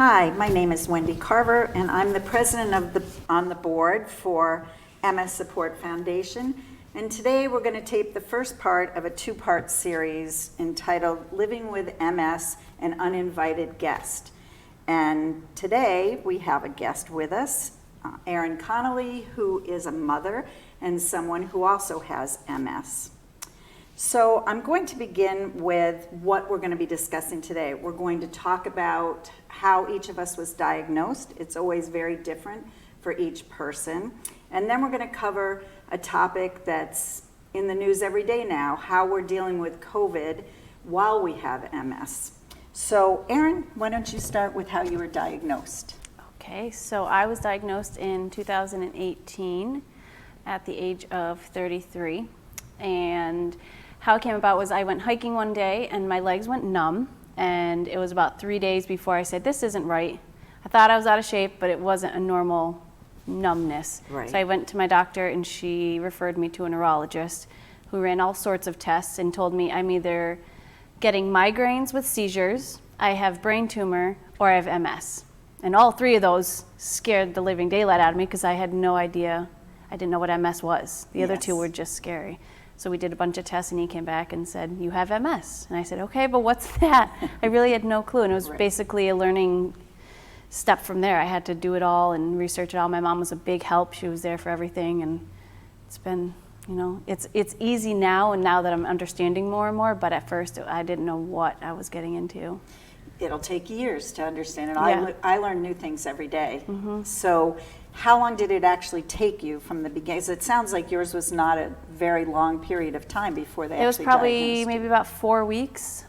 Hi, my name is Wendy Carver, and I'm the president on the board for MS Support Foundation. And today we're going to tape the first part of a two-part series entitled Living with MS, an Uninvited Guest. And today we have a guest with us, Erin Connolly, who is a mother and someone who also has MS. So I'm going to begin with what we're going to be discussing today. We're going to talk about how each of us was diagnosed. It's always very different for each person. And then we're going to cover a topic that's in the news every day now, how we're dealing with COVID while we have MS. So Erin, why don't you start with how you were diagnosed? Okay, so I was diagnosed in 2018 at the age of 33. And how it came about was I went hiking one day and my legs went numb, and it was about 3 days before I said, this isn't right. I thought I was out of shape, but it wasn't a normal numbness. Right. So I went to my doctor and she referred me to a neurologist who ran all sorts of tests and told me I'm either getting migraines with seizures, I have brain tumor, or I have MS. And all three of those scared the living daylight out of me because I had no idea. I didn't know what MS was. The other two were just scary. So we did a bunch of tests and he came back and said, you have MS. And I said, okay, but what's that? I really had no clue. And it was basically a learning step from there. I had to do it all and research it all. My mom was a big help. She was there for everything. And it's been, it's easy now, and now that I'm understanding more and more, but at first I didn't know what I was getting into. It'll take years to understand it. Yeah. I learn new things every day. Mm-hmm. So how long did it actually take you from the beginning? 'Cause it sounds like yours was not a very long period of time before they It was actually probably diagnosed maybe you. about 4 weeks,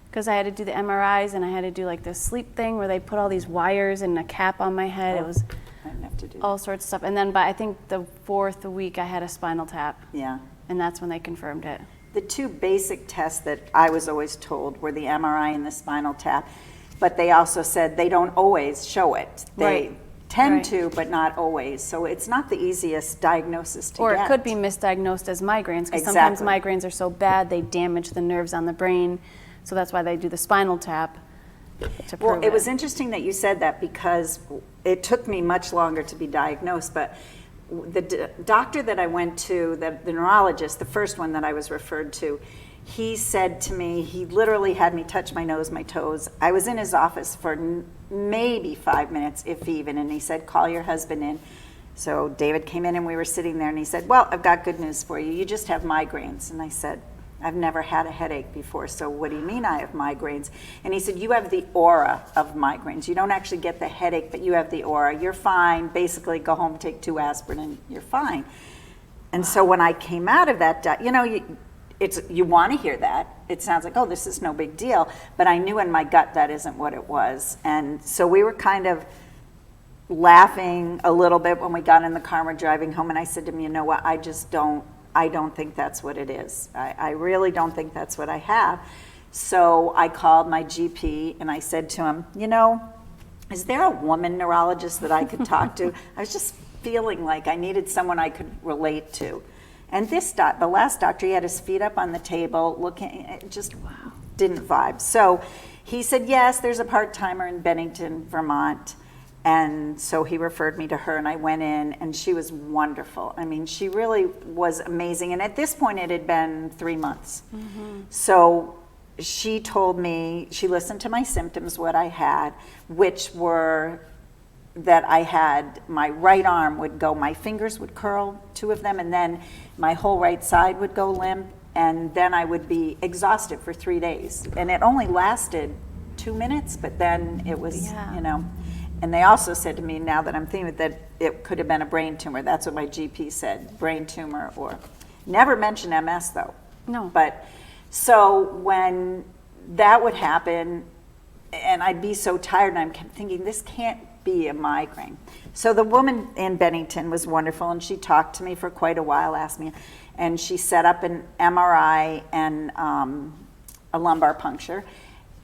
because I had to do the MRIs and I had to do like this sleep thing where they put all these wires and a cap on my head. It was I didn't have to do all sorts of stuff. And then by I think the 4th week I had a spinal tap, Yeah. and that's when they confirmed it. The two basic tests that I was always told were the MRI and the spinal tap, but they also said they don't always show it. They Right. tend Right. to, but not always. So it's not the easiest diagnosis to Or get. it could be misdiagnosed as migraines, because sometimes Exactly. migraines are so bad they damage the nerves on the brain. So that's why they do the spinal tap to prove Well, it was interesting that you said that, because it took me much longer to be diagnosed, but the doctor that I went to, the neurologist, the first one that I was referred to, he said to me, he literally had me touch my nose, my toes. I was in his office for maybe 5 minutes, if even, and he said, call your husband in. So David came in and we were sitting there and he said, well, I've got good news for you. You just have migraines. And I said, I've never had a headache before, so what do you mean I have migraines? And he said, you have the aura of migraines. You don't actually get the headache, but you have the aura. You're fine. Basically, go home, take 2 aspirin, and you're fine. And so when I came out of that, you want to hear that. It sounds like, oh, this is no big deal. But I knew in my gut that isn't what it was. And so we were kind of laughing a little bit when we got in the car and we're driving home. And I said to him, you know what, I don't think that's what it is. I really don't think that's what I have. So I called my GP and I said to him, is there a woman neurologist that I could talk to? I was just feeling like I needed someone I could relate to. And the last doctor, he had his feet up on the table looking, it just didn't vibe. So he said, yes, there's a part-timer in Bennington, Vermont. And so he referred me to her, and I went in, and she was wonderful. I mean, she really was amazing. And at this point, it had been 3 months. Mm-hmm. So she told me, she listened to my symptoms, what I had, which were that I had my right arm would go, my fingers would curl, 2 of them, and then my whole right side would go limp, and then I would be exhausted for 3 days. And it only lasted 2 minutes, but then it was, And they also said to me, now that I'm thinking that it could have been a brain tumor. That's what my GP said, brain tumor, or never mentioned MS though. No. But so when that would happen, and I'd be so tired, and I'm thinking, this can't be a migraine. So the woman in Bennington was wonderful, and she talked to me for quite a while, asked me, and she set up an MRI and a lumbar puncture.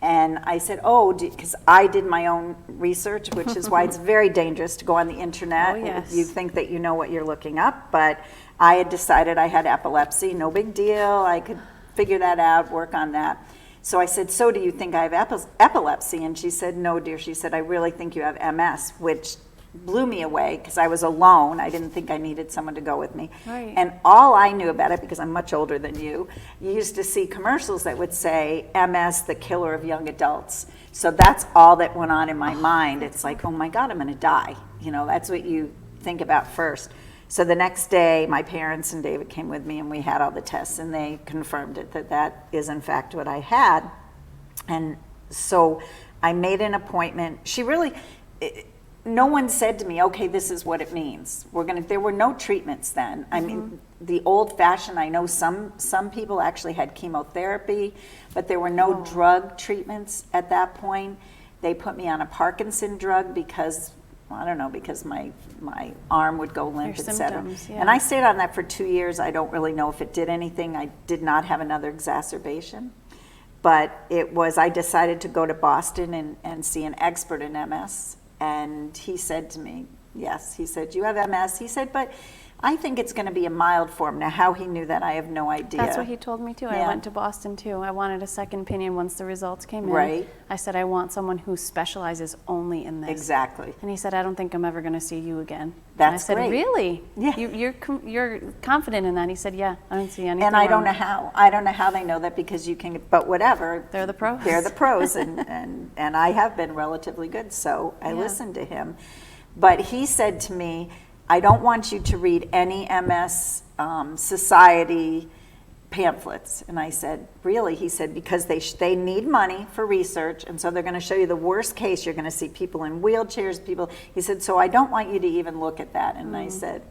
And I said, because I did my own research, which is why it's very dangerous to go on the internet. Oh, yes. You think that you know what you're looking up, but I had decided I had epilepsy, no big deal. I could figure that out, work on that. So I said, so do you think I have epilepsy? And she said, no, dear. She said, I really think you have MS, which blew me away because I was alone. I didn't think I needed someone to go with me. Right. And all I knew about it, because I'm much older than you used to see commercials that would say, MS, the killer of young adults. So that's all that went on in my mind. It's like, oh my God, I'm going to die. You know, that's what you think about first. So the next day, my parents and David came with me, and we had all the tests, and they confirmed it, that is in fact what I had. And so I made an appointment. She really, no one said to me, okay, this is what it means. There were no treatments then. I mean, the old fashioned, I know some people actually had chemotherapy, but there were no drug treatments at that point. They put me on a Parkinson drug because, I don't know, because my arm would go limp, Your etc. symptoms, yeah. And I stayed on that for 2 years. I don't really know if it did anything. I did not have another exacerbation. But I decided to go to Boston and see an expert in MS. And he said to me, yes, he said, you have MS. He said, but I think it's going to be a mild form. Now, how he knew that, I have no idea. That's what he told me too. Yeah. I went to Boston too. I wanted a second opinion once the results came in. Right. I said, I want someone who specializes only in this. Exactly. And he said, I don't think I'm ever going to see you again. That's and I said, great. Really? Yeah. You're confident in that? He said, yeah, I don't see anything And I don't wrong. know how. I don't know how they know that, because you can, but whatever. They're the pros. They're the pros, and I have been relatively good, so I Yeah. listened to him. But he said to me, I don't want you to read any MS Society pamphlets. And I said, really? He said, because they need money for research, and so they're going to show you the worst case. You're going to see people in wheelchairs, he said, so I don't want you to even look at that. And I said,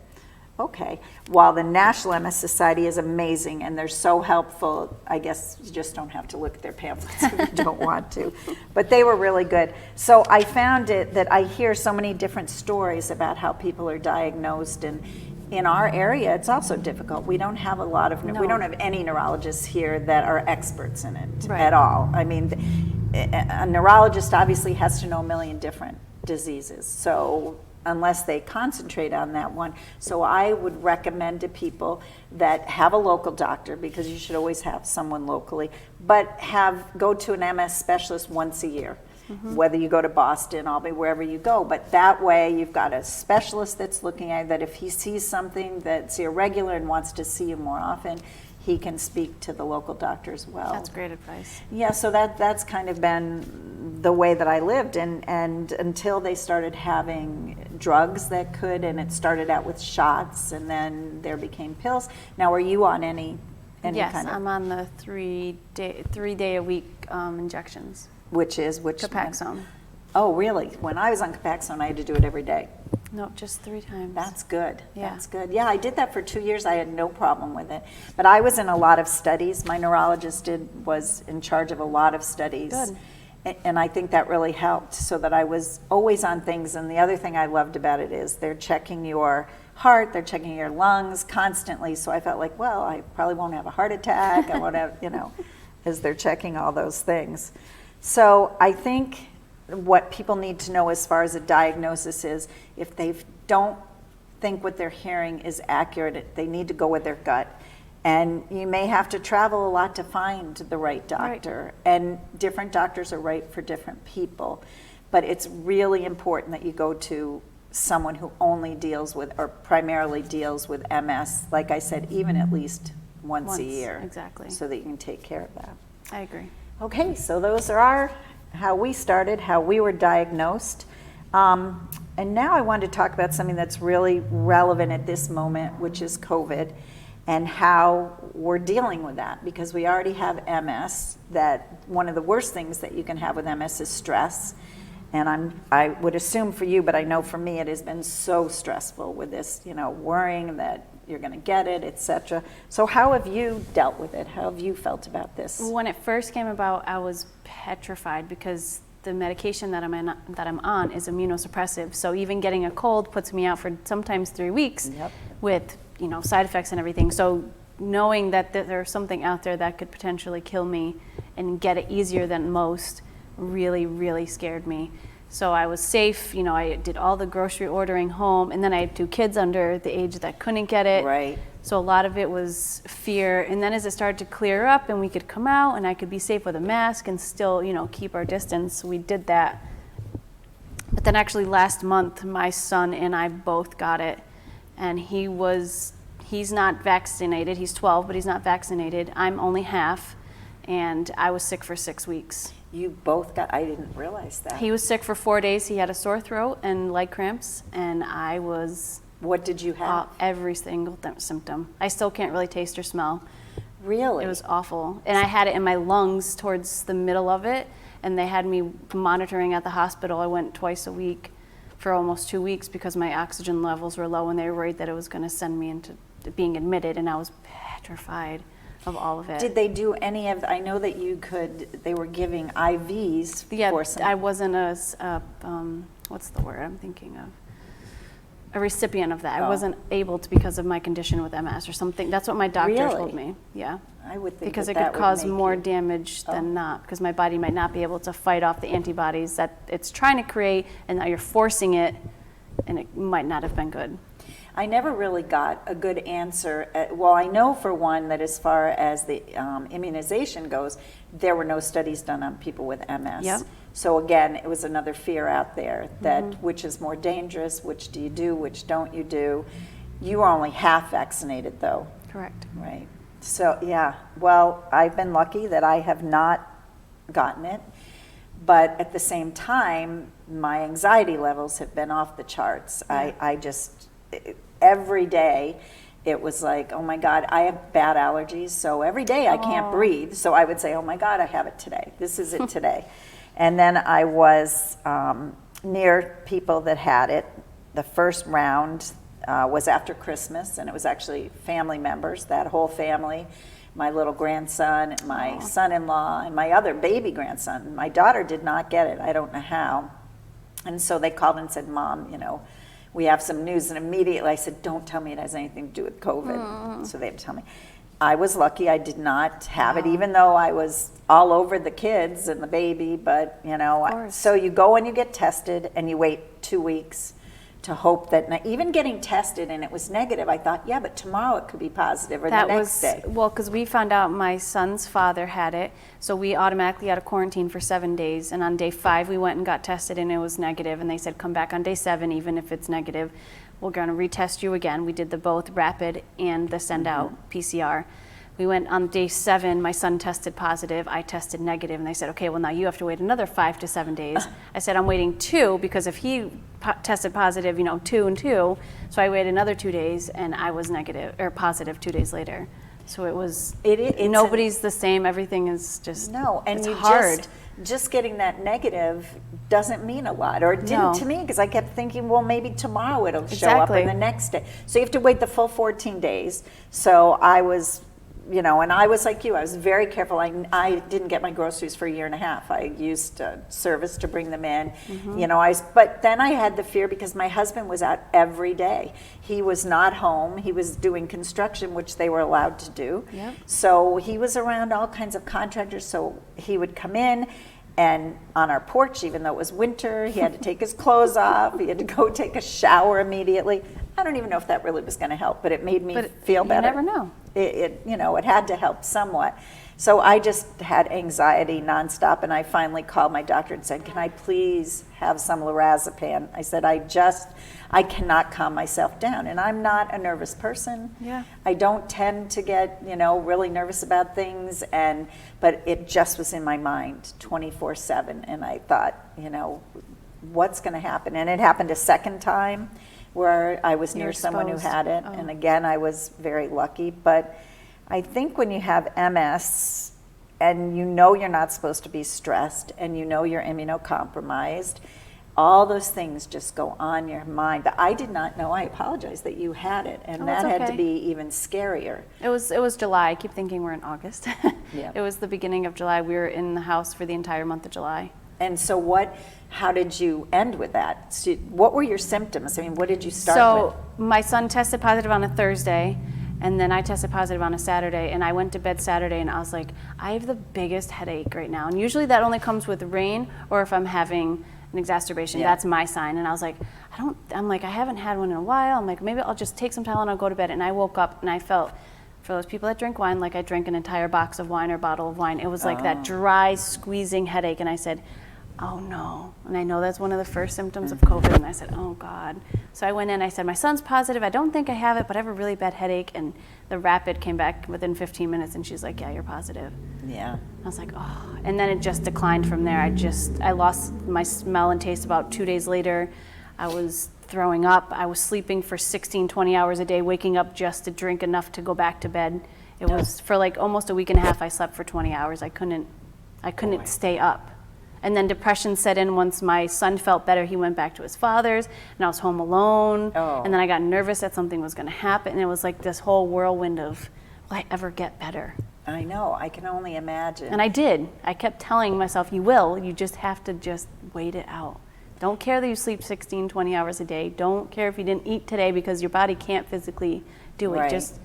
okay. While the National MS Society is amazing and they're so helpful, I guess you just don't have to look at their pamphlets if you don't want to. But they were really good. So I found it that I hear so many different stories about how people are diagnosed, and in our area it's also difficult. We don't have we don't have any neurologists here that are experts in it Right. at all. I mean, a neurologist obviously has to know a million different diseases. So unless they concentrate on that one. So I would recommend to people that have a local doctor, because you should always have someone locally, but go to an MS specialist once a year. Whether you go to Boston, Albany, wherever you go, but that way you've got a specialist that's looking at it, that if he sees something that's irregular and wants to see you more often, he can speak to the local doctor as well. That's great advice. Yeah, so that's kind of been the way that I lived, and until they started having drugs that could, and it started out with shots, and then there became pills. Now, are you on any Yes, kind of? I'm on the 3 day a week injections. Which Copaxone. Oh, really? When I was on Copaxone, I had to do it every day. No, just 3 times. That's good. Yeah. That's good. Yeah, I did that for 2 years. I had no problem with it. But I was in a lot of studies. My neurologist was in charge of a lot of studies. Good. And I think that really helped, so that I was always on things. And the other thing I loved about it is they're checking your heart, they're checking your lungs constantly. So I felt like, well, I probably won't have a heart attack. I won't have, as they're checking all those things. So I think what people need to know as far as a diagnosis is, if they don't think what they're hearing is accurate, they need to go with their gut. And you may have to travel a lot to find the right doctor. Right. And different doctors are right for different people. But it's really important that you go to someone who only deals with, or primarily deals with MS, like I said, even at least once a year. Exactly. So that you can take care of that. I agree. Okay, so those are how we started, how we were diagnosed. And now I want to talk about something that's really relevant at this moment, which is COVID, and how we're dealing with that, because we already have MS. That one of the worst things that you can have with MS is stress. And I would assume for you, but I know for me it has been so stressful with this, worrying that you're going to get it, etc. So how have you dealt with it? How have you felt about this? When it first came about, I was petrified, because the medication that I'm on is immunosuppressive. So even getting a cold puts me out for sometimes 3 weeks. Yep. With side effects and everything. So knowing that there's something out there that could potentially kill me and get it easier than most really, really scared me. So I was safe. I did all the grocery ordering home, and then I had 2 kids under the age that couldn't get it. Right. So a lot of it was fear. And then as it started to clear up and we could come out and I could be safe with a mask and still, keep our distance, we did that. But then actually last month, my son and I both got it. And he's not vaccinated. He's 12, but he's not vaccinated. I'm only half. And I was sick for 6 weeks. You both got, I didn't realize that. He was sick for 4 days. He had a sore throat and leg cramps, and I was What did you have? every single symptom. I still can't really taste or smell. Really? It was awful. And I had it in my lungs towards the middle of it, and they had me monitoring at the hospital. I went twice a week for almost 2 weeks because my oxygen levels were low, and they were worried that it was going to send me into being admitted, and I was petrified of all of it. Did they do any of, I know that they were giving IVs Yeah, for some. I wasn't what's the word I'm thinking of? A recipient of that. Oh. I wasn't able to because of my condition with MS or something. That's what my doctor Really? told me. Yeah. I would think Because that it could would cause make more you- damage than Oh. not, because my body might not be able to fight off the antibodies that it's trying to create, and now you're forcing it, and it might not have been good. I never really got a good answer. Well, I know for one that as far as the immunization goes, there were no studies done on people with MS. Yep. So again, it was another fear out there that which is more dangerous, which do you do, which don't you do. You were only half vaccinated though, Correct. right? So yeah, well, I've been lucky that I have not gotten it. But at the same time, my anxiety levels have been off the charts. I just, every day, it was like, oh my God, I have bad allergies, so every day I can't breathe. So I would say, oh my God, I have it today. This is it today. And then I was near people that had it. The first round was after Christmas, and it was actually family members, that whole family. My little grandson, my son-in-law, and my other baby grandson. My daughter did not get it. I don't know how. And so they called and said, Mom, we have some news. And immediately I said, don't tell me it has anything to do with COVID. So they had to tell me. I was lucky I did not have it, even though I was all over the kids and the baby. But, course. so you go and you get tested and you wait 2 weeks to hope that, even getting tested and it was negative, I thought, yeah, but tomorrow it could be positive or the next day. Well, because we found out my son's father had it, so we automatically had to quarantine for 7 days. And on day 5, we went and got tested, and it was negative. And they said, come back on day 7, even if it's negative. We're going to retest you again. We did the both rapid and the send out PCR. We went on day 7, my son tested positive, I tested negative, and they said, okay, well now you have to wait another 5 to 7 days. I said, I'm waiting 2 because if he tested positive, 2 and 2, so I waited another 2 days and I was negative or positive 2 days later. So it was, nobody's the same, everything is just, No, and it's you hard. just getting that negative doesn't mean a lot, or it didn't No. to me, because I kept thinking, well, maybe tomorrow it'll show up Exactly. and the next day. So you have to wait the full 14 days. So I was, and I was like you, I was very careful. I didn't get my groceries for a year and a half. I used service to bring them in. But then I had the fear because my husband was out every day. He was not home. He was doing construction, which they were allowed to do. Yep. So he was around all kinds of contractors. So he would come in, and on our porch, even though it was winter, he had to take his clothes off. He had to go take a shower immediately. I don't even know if that really was going to help, but it made me feel better. You never know. It had to help somewhat. So I just had anxiety nonstop, and I finally called my doctor and said, can I please have some lorazepam? I said, I cannot calm myself down, and I'm not a nervous person. Yeah. I don't tend to get, really nervous about things, but it just was in my mind 24/7, and I thought, what's going to happen? And it happened a second time where I was near someone who exposed. had it, and again, I was very lucky. But I think when you have MS and you're not supposed to be stressed and you're immunocompromised, all those things just go on your mind. But I did not know, I apologize, that you had it, and that had to okay. be even scarier. It was July. I keep thinking we're in August. Yeah. It was the beginning of July. We were in the house for the entire month of July. And so how did you end with that? So what were your symptoms? I mean, what did you start So my son tested positive on a Thursday, and then I tested positive on a Saturday, and I went to bed Saturday, and I was like, I have the biggest headache right now. And usually that only comes with rain or if I'm having an exacerbation, Yeah. that's my sign. And I was like, I'm like, I haven't had one in a while. I'm like, maybe I'll just take some Tylenol and I'll go to bed. And I woke up and I felt, for those people that drink wine, like I drank an entire box of wine or bottle of wine. It was like that dry, squeezing headache. And I said, oh no. And I know that's one of the first symptoms of COVID. And I said, oh God. So I went in, I said, my son's positive. I don't think I have it, but I have a really bad headache. And the rapid came back within 15 minutes and she's like, yeah, you're positive. Yeah. I was like, oh. And then it just declined from there. I lost my smell and taste about 2 days later. I was throwing up. I was sleeping for 16, 20 hours a day, waking up just to drink enough to go back to bed. It was for like almost a week and a half, I slept for 20 hours. I couldn't stay up. And then depression set in once my son felt better. He went back to his father's, and I was home alone. Oh. And then I got nervous that something was going to happen. And it was like this whole whirlwind of, will I ever get better? I know. I can only imagine. And I did. I kept telling myself, you will. You just have to just wait it out. Don't care that you sleep 16, 20 hours a day. Don't care if you didn't eat today because your body can't physically do it. Right. Just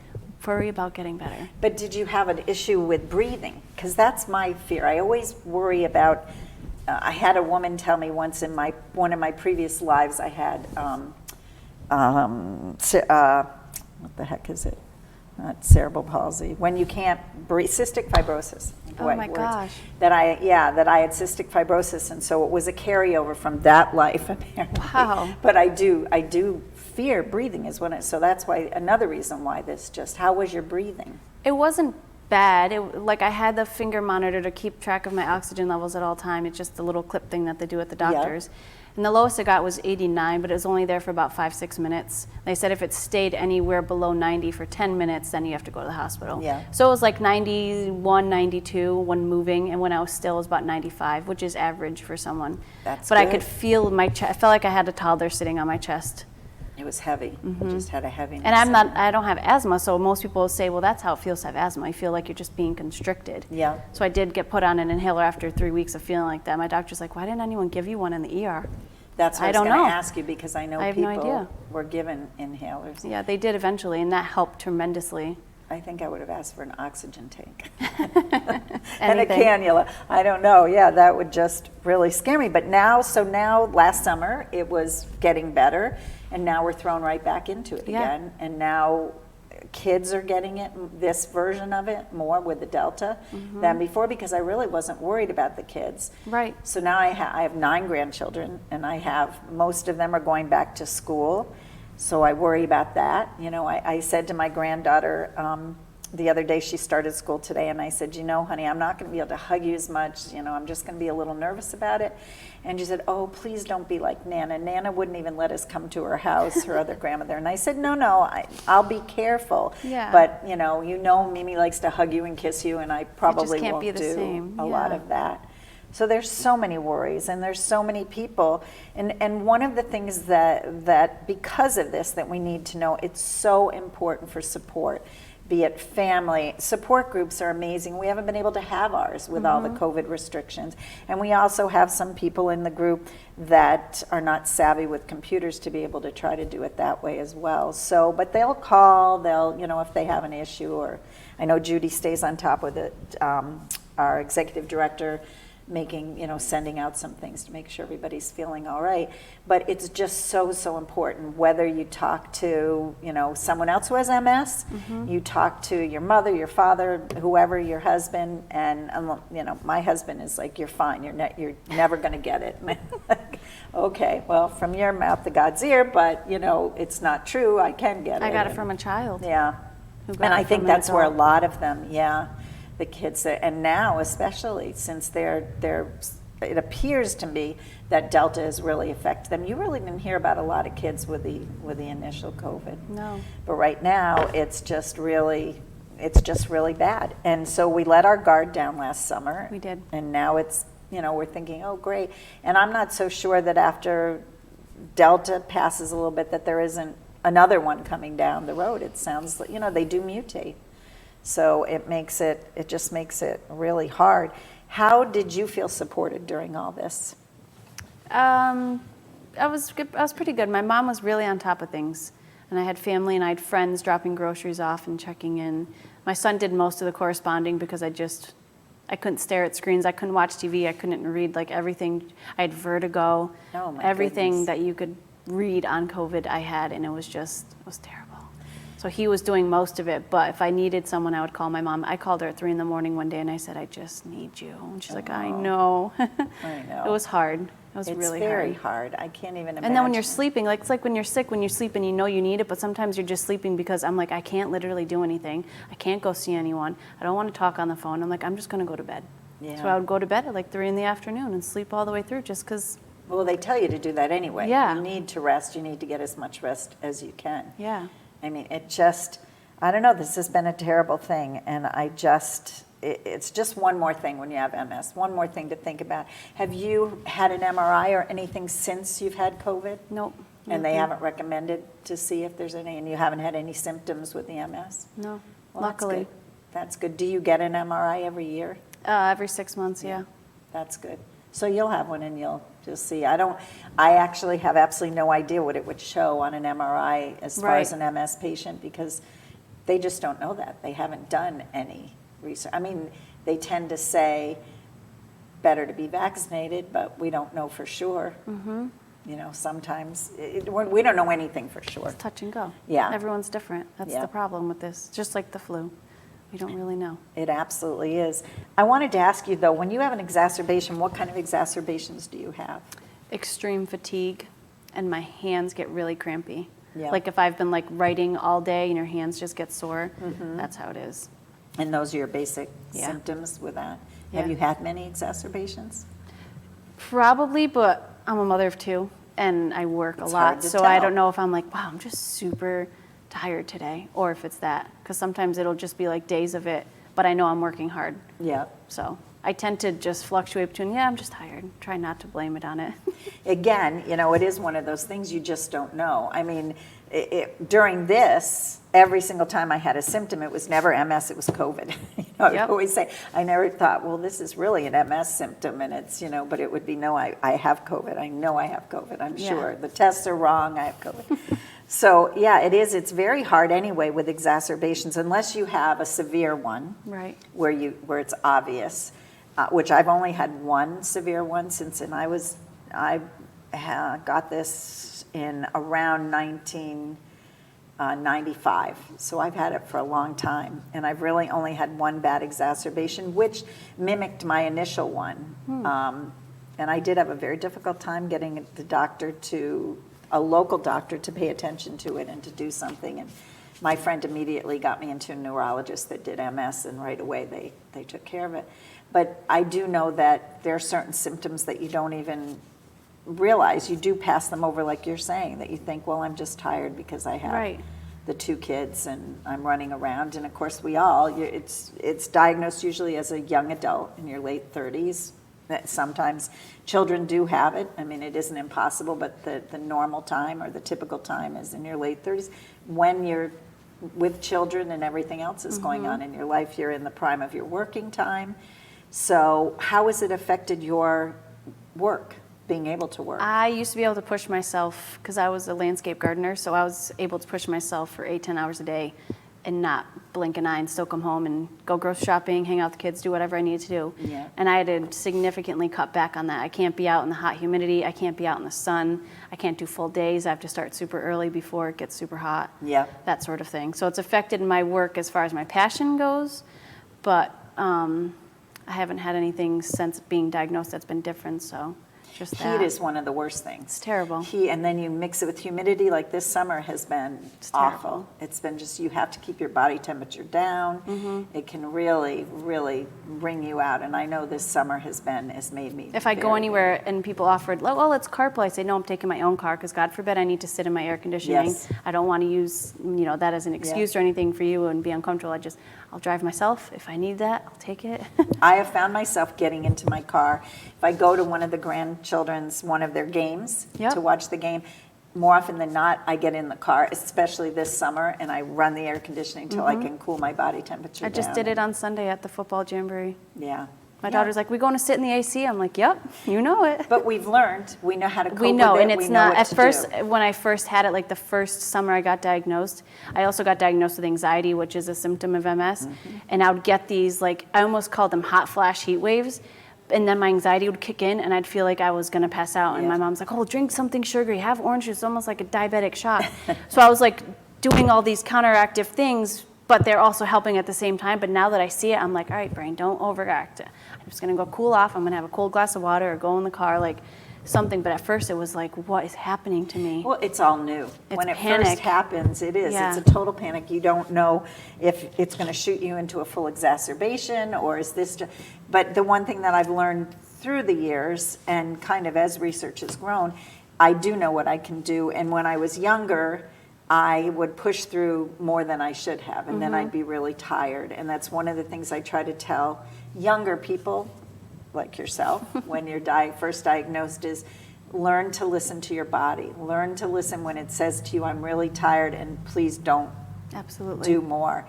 worry about getting better. But did you have an issue with breathing? Because that's my fear. I always worry about. I had a woman tell me once in one of my previous lives. I had what the heck is it? Not cerebral palsy. When you can't breathe, cystic fibrosis. Oh my gosh. That I had cystic fibrosis, and so it was a carryover from that life apparently. Wow. But I do fear breathing is when so that's why another reason why this just. How was your breathing? It wasn't bad. Like I had the finger monitor to keep track of my oxygen levels at all time. It's just the little clip thing that they do at the doctors. And the lowest I got was 89, but it was only there for about 5-6 minutes. They said if it stayed anywhere below 90 for 10 minutes, then you have to go to the hospital. Yeah. So it was like 91, 92 when moving, and when I was still, it was about 95, which is average for someone. That's but I good. could feel my chest. I felt like I had a toddler sitting on my chest. It was heavy. I just had a heaviness. And I don't have asthma, so most people will say, well, that's how it feels to have asthma. You feel like you're just being constricted. Yeah. So I did get put on an inhaler after 3 weeks of feeling like that. My doctor's like, why didn't anyone give you one in the ER? That's what I was don't going to know. ask you because I know I have no people idea. were given inhalers. Yeah, they did eventually, and that helped tremendously. I think I would have asked for an oxygen tank and a Anything. cannula. I don't know. Yeah, that would just really scare me. But now last summer it was getting better, and now we're thrown right back into it Yeah. again. And now kids are getting it, this version of it, more with the Delta than before because I really wasn't worried about the kids. Right. So now I have 9 grandchildren, and most of them are going back to school. So I worry about that. You know, I said to my granddaughter the other day, she started school today, and I said, you know, honey, I'm not going to be able to hug you as much. You know, I'm just going to be a little nervous about it. And she said, oh, please don't be like Nana. Nana wouldn't even let us come to her house, her other grandmother. And I said, no, I'll be careful. Yeah. But, you know, Mimi likes to hug you and kiss you, and I probably can't won't be the do same. a lot Yeah. of that. So there's so many worries, and there's so many people, and one of the things that because of this that we need to know, it's so important for support, be it family. Support groups are amazing. We haven't been able to have ours with all the COVID restrictions, and we also have some people in the group that are not savvy with computers to be able to try to do it that way as well. So, but they'll call, if they have an issue, or I know Judy stays on top with it, our executive director, sending out some things to make sure everybody's feeling all right. But it's just so important, whether you talk to, someone else who has MS, you talk to your mother, your father, whoever, your husband, and, my husband is like, you're fine, you're never going to get it. Like, okay, well, from your mouth to God's ear, but, it's not true, I can get it. I got it from a child. Yeah. who got And I it think from an that's where a adult. lot of them, the kids, and now especially since it appears to me that Delta has really affected them. You really didn't hear about a lot of kids with the initial COVID. No. But right now, it's just really bad. And so we let our guard down last summer. We did. And now it's, we're thinking, oh, great. And I'm not so sure that after Delta passes a little bit that there isn't another one coming down the road. It sounds like, they do mutate. So it just makes it really hard. How did you feel supported during all this? I was pretty good. My mom was really on top of things, and I had family and I had friends dropping groceries off and checking in. My son did most of the corresponding because I just I couldn't stare at screens. I couldn't watch TV. I couldn't read, like, everything. I had vertigo. Oh, my everything goodness. that you could read on COVID I had, and it was terrible. So he was doing most of it, but if I needed someone, I would call my mom. I called her at 3 a.m. one day, and I said, I just need you. And she's like, I know. I know. It was hard. It was really hard. It's very hard. I can't even imagine. And then when you're sleeping, like, it's like when you're sick, when you sleep and you know you need it, but sometimes you're just sleeping because I'm like, I can't literally do anything. I can't go see anyone. I don't want to talk on the phone. I'm like, I'm just going to go to bed. Yeah. So I would go to bed at like 3 p.m. and sleep all the way through just because, Well, they tell you to do that anyway. Yeah. You need to rest. You need to get as much rest as you can. yeah. I mean, I don't know, this has been a terrible thing, and it's just one more thing when you have MS, one more thing to think about. Have you had an MRI or anything since you've had COVID? Nope. And they nothing. haven't recommended to see if there's any, and you haven't had any symptoms with the MS? No. Well, Luckily. That's good. Do you get an MRI every year? Every 6 months, yeah. That's good. So you'll have one and you'll see. I actually have absolutely no idea what it would show on an MRI as far as Right. an MS patient, because they just don't know that. They haven't done any research. I mean, they tend to say better to be vaccinated, but we don't know for sure. Mm-hmm. You know, sometimes we don't know anything for sure. It's touch and go. Yeah. Everyone's different. That's Yeah. the problem with this. Just like the flu. We don't really know. It absolutely is. I wanted to ask you though, when you have an exacerbation, what kind of exacerbations do you have? Extreme fatigue, and my hands get really crampy. Yeah. Like if I've been like writing all day and your hands just get sore, that's how it is. And those are your basic Yeah. symptoms with that? Yeah. Have you had many exacerbations? Probably, but I'm a mother of 2 and I work It's a hard lot. to So I tell. don't know if I'm like, wow, I'm just super tired today, or if it's that. Because sometimes it'll just be like days of it, but I know I'm working hard. Yeah. So I tend to just fluctuate between, yeah, I'm just tired. Try not to blame it on it. Again, you know, it is one of those things you just don't know. I mean, during this, every single time I had a symptom, it was never MS, it was COVID. You know, I would Yep. always say, I never thought, well, this is really an MS symptom, and it's, you know, but it would be, no, I have COVID. I know I have COVID, I'm Yeah. sure. The tests are wrong, I have COVID. So, yeah, it is. It's very hard anyway with exacerbations, unless you have a severe one. Right. Where it's obvious, which I've only had one severe one since, and I got this in around 1995. So I've had it for a long time, and I've really only had one bad exacerbation, which mimicked my initial one. And I did have a very difficult time getting a local doctor to pay attention to it and to do something. And my friend immediately got me into a neurologist that did MS, and right away they took care of it. But I do know that there are certain symptoms that you don't even realize. You do pass them over, like you're saying, that you think, well, I'm just tired because I have Right. the 2 kids and I'm running around. And of course, it's diagnosed usually as a young adult in your late 30s. That sometimes children do have it. I mean, it isn't impossible, but the normal time or the typical time is in your late 30s. When you're with children and everything else is going on in your life, you're in the prime of your working time. So how has it affected your work, being able to work? I used to be able to push myself, because I was a landscape gardener, so I was able to push myself for 8-10 hours a day and not blink an eye and still come home and go grocery shopping, hang out with the kids, do whatever I needed to do. Yeah. And I had to significantly cut back on that. I can't be out in the hot humidity. I can't be out in the sun. I can't do full days. I have to start super early before it gets super hot. Yeah. That sort of thing. So it's affected my work as far as my passion goes, but I haven't had anything since being diagnosed that's been different, so just that. Heat is one of the worst things. It's terrible. Heat, and then you mix it with humidity, like this summer has been awful. terrible. It's been just, you have to keep your body temperature down. It can really, really bring you out. And I know this summer has made me. If I go very, anywhere and people offered, oh, let's carpool, I say, no, I'm taking my own car, because God forbid I need to sit in my air conditioning. Yes. I don't want to use, that as an excuse or anything for you and be uncomfortable. I'll drive myself. If I need that, I'll take it. I have found myself getting into my car. If I go to one of the grandchildren's, one of their games Yep. to watch the game, more often than not, I get in the car, especially this summer, and I run the air conditioning until I can cool my body temperature I just down. did it on Sunday at the football jamboree. Yeah, My Yeah. daughter's like, we going to sit in the AC? I'm like, yep, you know it. But we've learned, we know how to cope We know, with it. and we it's know not, what at to first, do. when I first had it, like the first summer I got diagnosed, I also got diagnosed with anxiety, which is a symptom of MS. Mm-hmm. And I would get these, like, I almost called them hot flash heat waves. And then my anxiety would kick in, and I'd feel like I was gonna pass out. And Yeah. my mom's like, oh, drink something sugary, have orange juice, almost like a diabetic shock. So I was like doing all these counteractive things, but they're also helping at the same time. But now that I see it, I'm like, all right, brain, don't overact. I'm just gonna go cool off. I'm gonna have a cold glass of water or go in the car, like something. But at first it was like, what is happening to me? Well, it's all new. It's When it panic. first happens, it is. Yeah. It's a total panic. You don't know if it's going to shoot you into a full exacerbation or is this. But the one thing that I've learned through the years and kind of as research has grown, I do know what I can do. And when I was younger, I would push through more than I should have, and then I'd be really tired. And that's one of the things I try to tell younger people like yourself when you're first diagnosed is learn to listen to your body. Learn to listen when it says to you, I'm really tired and please don't Absolutely. do more.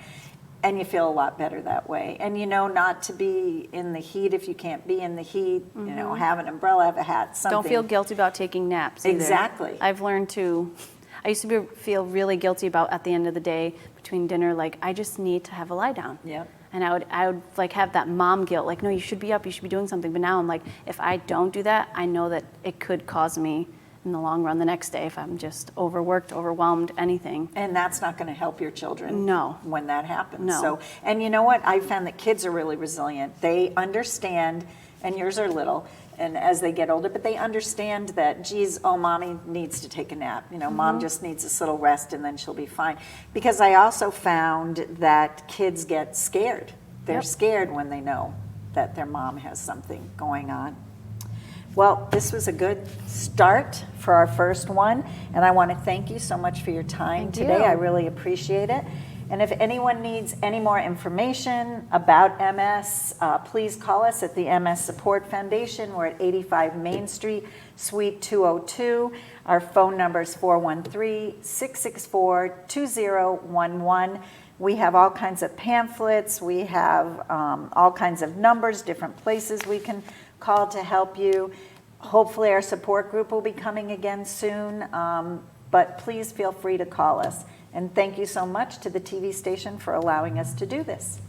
And you feel a lot better that way. And you know not to be in the heat if you can't be in the heat, you know, have an umbrella, have a hat, something. Don't feel guilty about taking naps either. Exactly. I've learned to, I used to feel really guilty about at the end of the day between dinner, like I just need to have a lie down. Yep. And I would like have that mom guilt, like, no, you should be up, you should be doing something. But now I'm like, if I don't do that, I know that it could cause me in the long run the next day if I'm just overworked, overwhelmed, anything. And that's not going to help your children No. when that happens. No. So, and you know what? I found that kids are really resilient. They understand, and yours are little, and as they get older, but they understand that, geez, oh, mommy needs to take a nap. You know, mom just needs this little rest and then she'll be fine. Because I also found that kids get scared. They're Yep. scared when they know that their mom has something going on. Well, this was a good start for our first one, and I want to thank you so much for your time Thank today. you. I really appreciate it. And if anyone needs any more information about MS, please call us at the MS Support Foundation. We're at 85 Main Street, Suite 202. Our phone number is 413-664-2011. We have all kinds of pamphlets. We have all kinds of numbers, different places we can call to help you. Hopefully our support group will be coming again soon, but please feel free to call us. And thank you so much to the TV station for allowing us to do this.